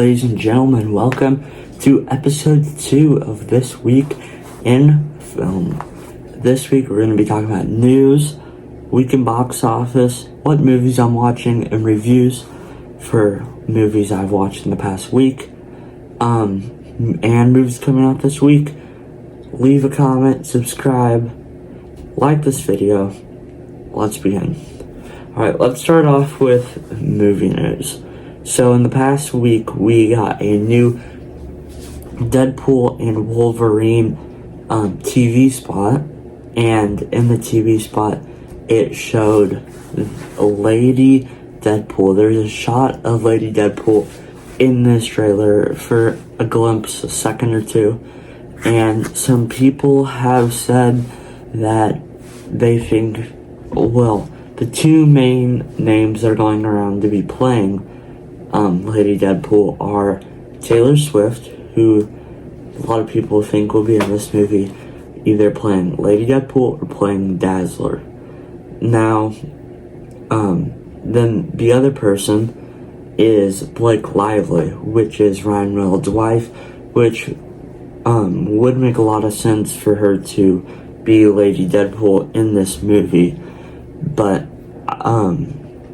ladies and gentlemen, welcome to episode 2 of This Week in Film. This week we're going to be talking about news, week in box office, what movies I'm watching, and reviews for movies I've watched in the past week, and movies coming out this week. Leave a comment, subscribe, like this video. Let's begin. Alright, let's start off with movie news. So in the past week, we got a new Deadpool and Wolverine TV spot, and in the TV spot, it showed Lady Deadpool. There's a shot of Lady Deadpool in this trailer for a glimpse, a second or two, and some people have said that they think, well, the two main names that are going around to be playing Lady Deadpool are Taylor Swift, who a lot of people think will be in this movie, either playing Lady Deadpool or playing Dazzler. Now, then the other person is Blake Lively, which is Ryan Reynolds' wife, which would make a lot of sense for her to be Lady Deadpool in this movie. But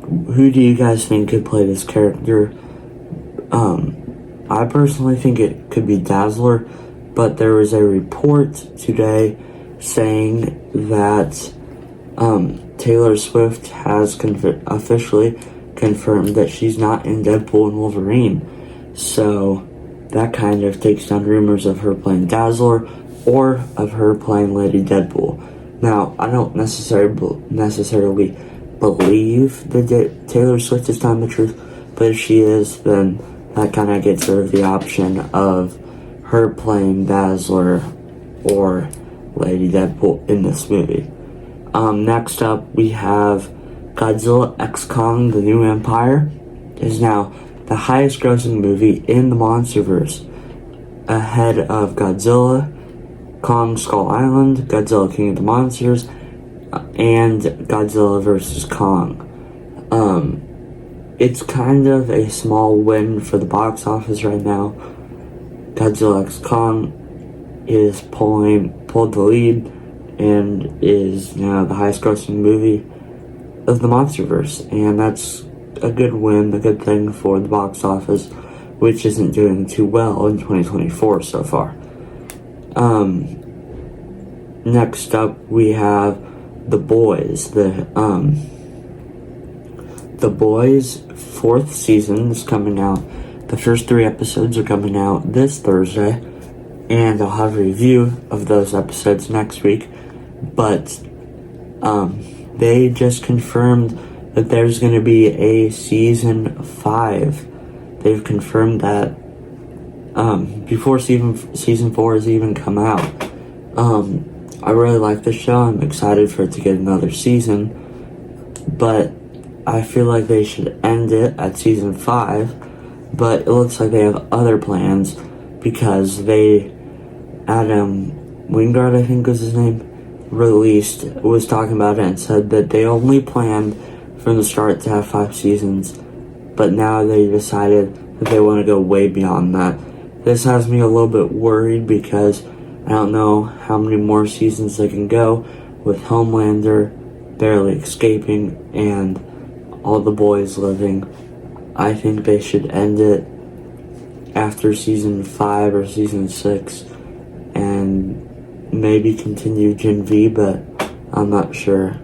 who do you guys think could play this character? I personally think it could be Dazzler, but there was a report today saying that Taylor Swift has officially confirmed that she's not in Deadpool and Wolverine. So that kind of takes down rumors of her playing Dazzler or of her playing Lady Deadpool. Now, I don't necessarily believe that Taylor Swift is telling the truth, but if she is, then that kind of gets rid of the option of her playing Dazzler or Lady Deadpool in this movie. Next up, we have Godzilla x Kong: The New Empire is now the highest grossing movie in the MonsterVerse, ahead of Godzilla, Kong Skull Island, Godzilla King of the Monsters, and Godzilla vs. Kong. It's kind of a small win for the box office right now. Godzilla x Kong is pulled the lead and is now the highest grossing movie of the MonsterVerse, and that's a good win, a good thing for the box office, which isn't doing too well in 2024 so far. Next up, we have The Boys. The Boys 4th season is coming out. The first 3 episodes are coming out this Thursday, and I'll have a review of those episodes next week. But they just confirmed that there's going to be a season 5. They've confirmed that before season 4 has even come out. I really like this show. I'm excited for it to get another season, but I feel like they should end it at season 5, but it looks like they have other plans because Adam Wingard, I think was his name, was talking about it and said that they only planned from the start to have 5 seasons, but now they decided that they want to go way beyond that. This has me a little bit worried because I don't know how many more seasons they can go with Homelander barely escaping and all the boys living. I think they should end it after season 5 or season 6 and maybe continue Gen V, but I'm not sure.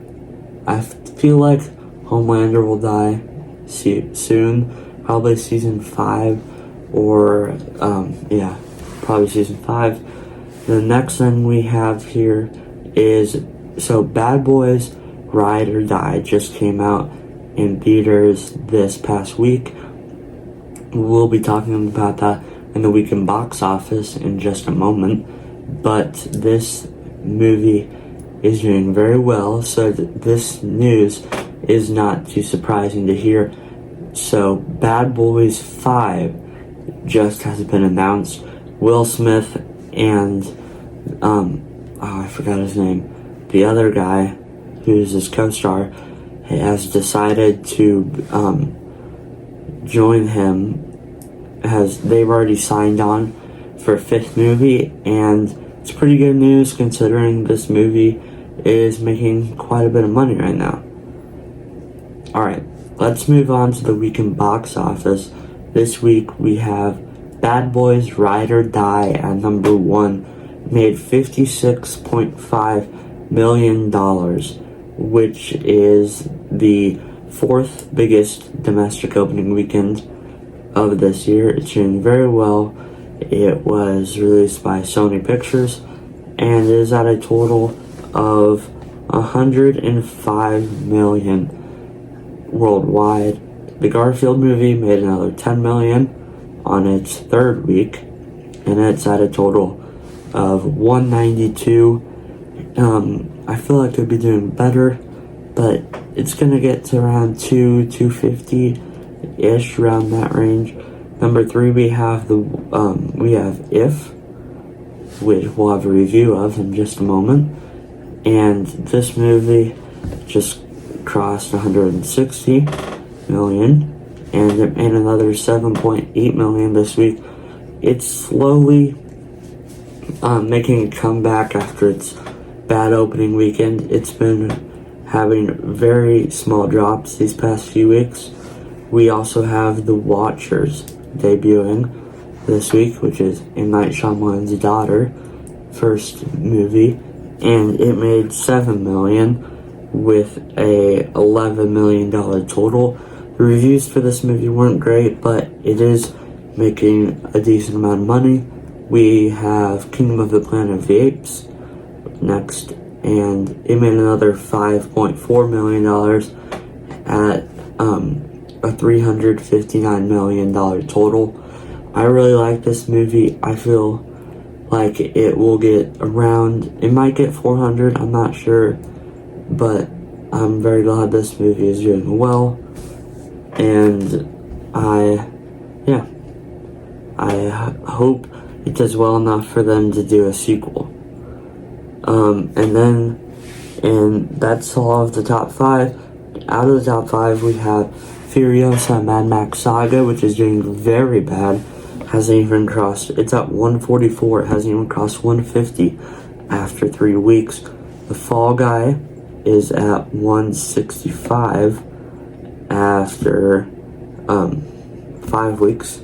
I feel like Homelander will die soon, probably season 5 or, probably season 5. The next thing we have here is, Bad Boys Ride or Die just came out in theaters this past week. We'll be talking about that in the week in box office in just a moment, but this movie is doing very well, so this news is not too surprising to hear. So Bad Boys 5 just has been announced. Will Smith and I forgot his name, the other guy who's his co-star, has decided to join him they've already signed on for a 5th movie, and it's pretty good news considering this movie is making quite a bit of money right now. Alright, let's move on to the weekend box office. This week we have Bad Boys Ride or Die at number 1, made $56.5 million, which is the 4th biggest domestic opening weekend of this year. It's doing very well. It was released by Sony Pictures and is at a total of $105 million worldwide. The Garfield movie made another $10 million on its 3rd week, and it's at a total of $192. I feel like it could be doing better, but it's gonna get to around $250-ish, around that range. Number 3, we have If, which we'll have a review of in just a moment. And this movie just crossed $160 million, and it made another $7.8 million this week. It's slowly making a comeback after its bad opening weekend. It's been having very small drops these past few weeks. We also have The Watchers debuting this week, which is M. Night Shyamalan's daughter, first movie, and it made $7 million with a $11 million total. The reviews for this movie weren't great, but it is making a decent amount of money. We have Kingdom of the Planet of the Apes next, and it made another $5.4 million at a $359 million total. I really like this movie. I feel like it will get around, it might get 400, I'm not sure, but I'm very glad this movie is doing well, and I hope it does well enough for them to do a sequel. And that's all of the top 5. Out of the top 5, we have Furiosa Mad Max Saga, which is doing very bad. Hasn't even crossed, it's at 144, it hasn't even crossed 150 after 3 weeks. The Fall Guy is at 165 after 5 weeks.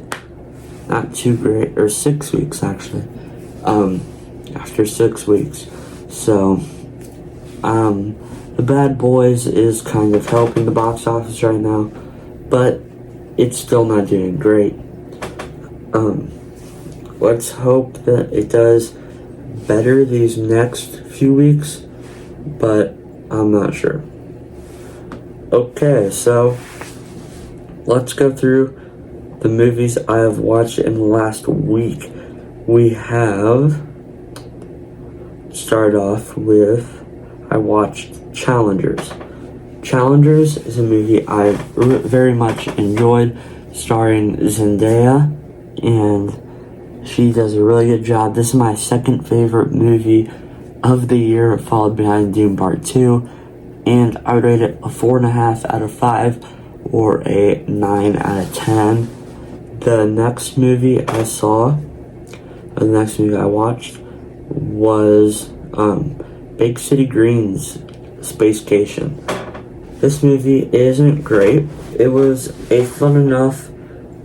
Not too great, or 6 weeks actually. After 6 weeks. So, The Bad Boys is kind of helping the box office right now, but it's still not doing great. Let's hope that it does better these next few weeks, but I'm not sure. Okay, so let's go through the movies I have watched in the last week. We have started off with, I watched Challengers. Challengers is a movie I very much enjoyed, starring Zendaya, and she does a really good job. This is my second favorite movie of the year, followed behind Dune Part 2, and I would rate it a 4.5 out of 5 or a 9 out of 10. The next movie I watched was Big City Greens Spacecation. This movie isn't great. It was a fun enough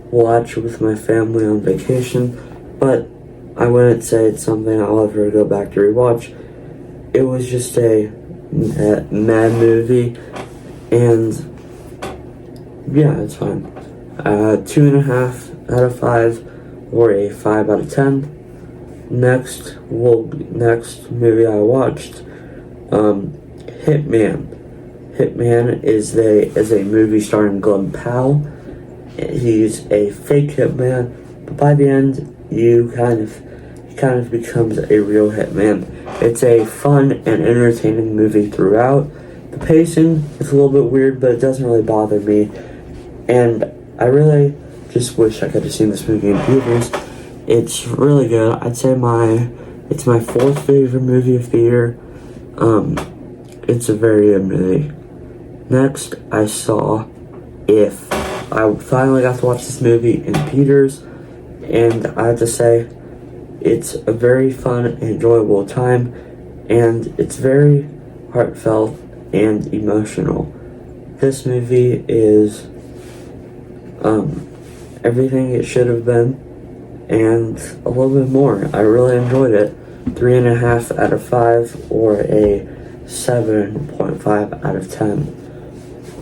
watch with my family on vacation, but I wouldn't say it's something I'll ever go back to rewatch. It was just a mad movie, and yeah, it's fine. 2.5 out of 5 or a 5 out of 10. Next movie I watched, Hitman. Hitman is a movie starring Glen Powell. He's a fake hitman, but by the end, he kind of becomes a real hitman. It's a fun and entertaining movie throughout. The pacing is a little bit weird, but it doesn't really bother me. And I really just wish I could have seen this movie in theaters. It's really good. I'd say it's my 4th favorite movie of the year. It's a very good movie. Next, I saw If. I finally got to watch this movie in theaters. and I have to say, it's a very fun and enjoyable time, and it's very heartfelt and emotional. This movie is everything it should have been, and a little bit more. I really enjoyed it. 3.5 out of 5, or a 7.5 out of 10.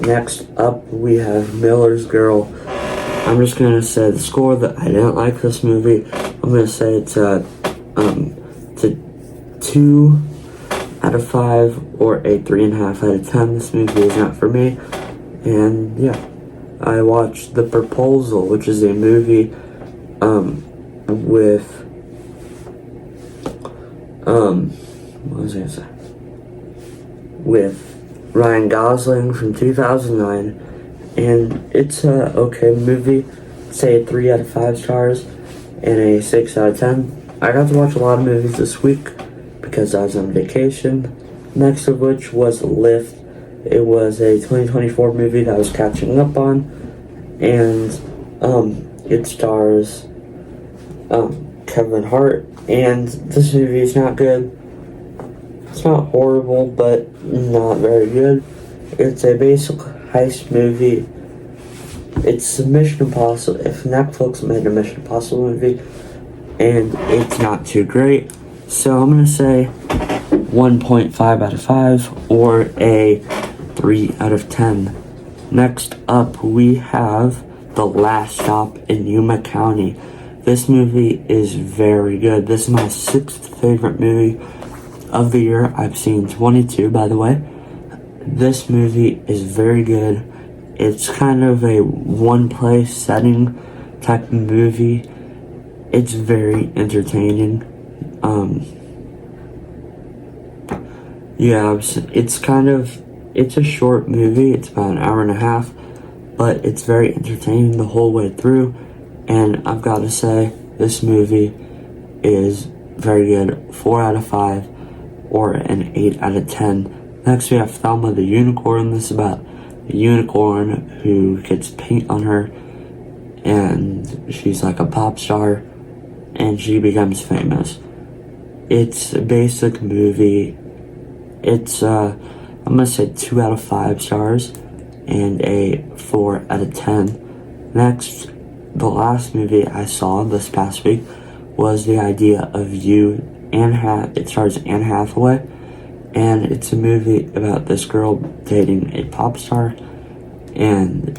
Next up, we have Miller's Girl. I'm just gonna say the score that I didn't like this movie. I'm gonna say it's a 2 out of 5, or a 3.5 out of 10. This movie is not for me. And yeah, I watched The Proposal, which is a movie with what was I gonna say? With Ryan Gosling from 2009, and it's a okay movie. Say 3 out of 5 stars and a 6 out of 10. I got to watch a lot of movies this week because I was on vacation. Next of which was Lift. It was a 2024 movie that I was catching up on, and it stars Kevin Hart, and this movie is not good. It's not horrible, but not very good. It's a basic heist movie. It's a Mission Impossible. If Netflix made a Mission Impossible movie, and it's not too great, so I'm gonna say 1.5 out of 5, or a 3 out of 10. Next up, we have The Last Stop in Yuma County. This movie is very good. This is my 6th favorite movie of the year. I've seen 22, by the way. This movie is very good. It's kind of a one-place setting type of movie. It's very entertaining. Yeah, it's a short movie. It's about an hour and a half, but it's very entertaining the whole way through. And I've got to say, this movie is very good. 4 out of 5, or an 8 out of 10. Next, we have Thelma the Unicorn. This is about a unicorn who gets paint on her, and she's like a pop star, and she becomes famous. It's a basic movie. It's, I'm gonna say 2 out of 5 stars, and a 4 out of 10. Next, the last movie I saw this past week was The Idea of You. It stars Anne Hathaway, and it's a movie about this girl dating a pop star, and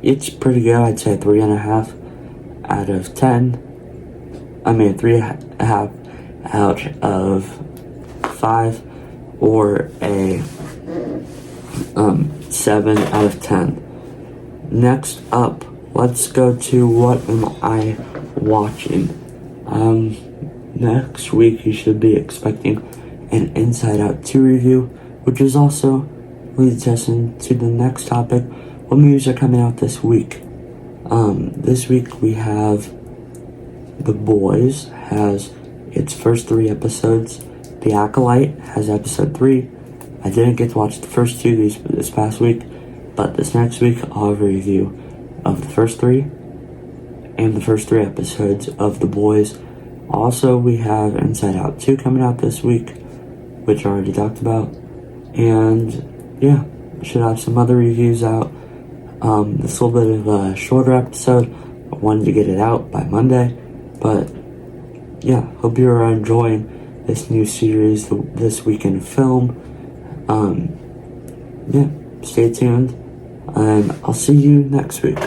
it's pretty good. I'd say 3.5 out of 10. I mean 3.5 out of 5, or a 7 out of 10. Next up, let's go to what am I watching. Next week you should be expecting an Inside Out 2 review, which is also leads us into the next topic. What movies are coming out this week? This week we have The Boys has its first 3 episodes. The Acolyte has episode 3. I didn't get to watch the first 2 this past week, but this next week I'll have a review of the first 3 and the first 3 episodes of The Boys. Also, we have Inside Out 2 coming out this week, which I already talked about. And yeah, should have some other reviews out. This little bit of a shorter episode. I wanted to get it out by Monday, but yeah, hope you're enjoying this new series, This Week in Film. Yeah, stay tuned, and I'll see you next week.